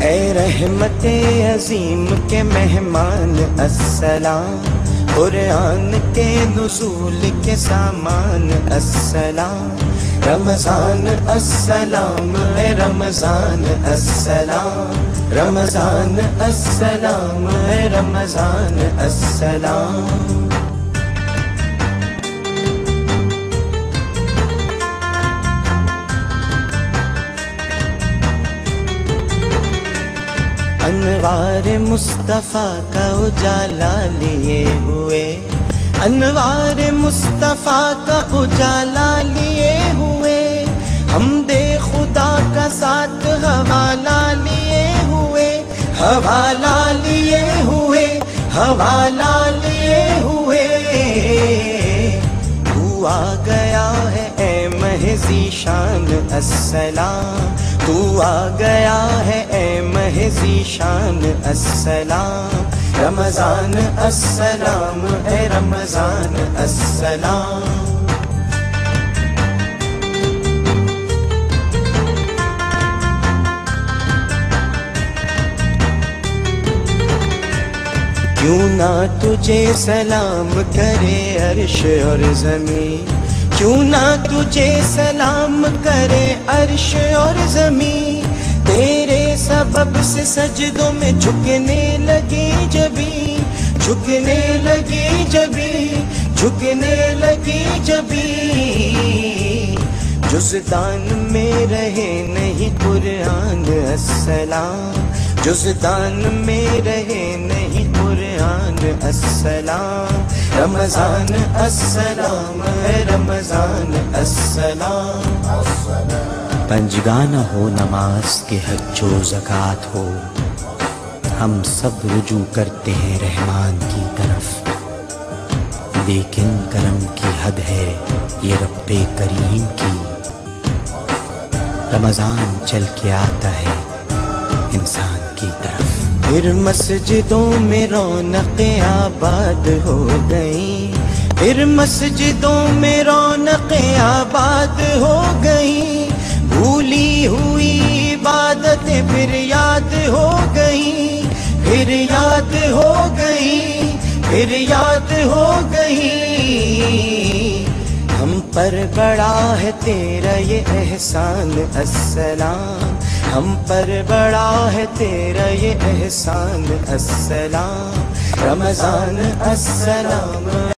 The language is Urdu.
اے رحمت عظیم کے مہمان السلام، قرآن کے نزول کے سامان السلام، رمضان السلام، اے رمضان السلام، رمضان السلام، اے رمضان السلام۔ انوار مصطفیٰ کا اجالا لیے ہوئے، انوار مصطفیٰ کا اجالا لیے ہوئے، حمد خدا کا ساتھ حوالہ لیے ہوئے، حوالہ لیے ہوئے، حوالہ لیے ہوئے۔ تو آ گیا ہے اے مہذی شان السلام، تو آ گیا ہے اے مہذی شان السلام، رمضان السلام، اے رمضان السلام۔ کیوں نہ تجھے سلام کرے عرش اور زمین، کیوں نہ تجھے سلام کرے عرش اور زمین، تیرے سبب سے سجدوں میں جھکنے لگی جبیں، جھکنے لگی جبیں، جھکنے لگی جبیں۔ جزدان میں رہے نہیں قرآن السلام، جزدان میں رہے نہیں قرآن السلام، رمضان السلام، اے رمضان السلام۔ پنجگانہ ہو نماز کے حج و زکوٰۃ ہو، ہم سب رجوع کرتے ہیں رحمان کی طرف، لیکن کرم کی حد ہے یہ رب کریم کی، رمضان چل کے آتا ہے انسان کی طرف۔ پھر مسجدوں میں رونقیں آباد ہو گئیں، پھر مسجدوں میں رونقیں آباد ہو گئیں، بھولی ہوئی عبادتیں پھر یاد ہو گئیں، پھر یاد ہو گئیں، پھر یاد ہو گئیں۔ ہم پر بڑا ہے تیرا یہ احسان السلام، ہم پر بڑا ہے تیرا یہ احسان السلام، رمضان السلام۔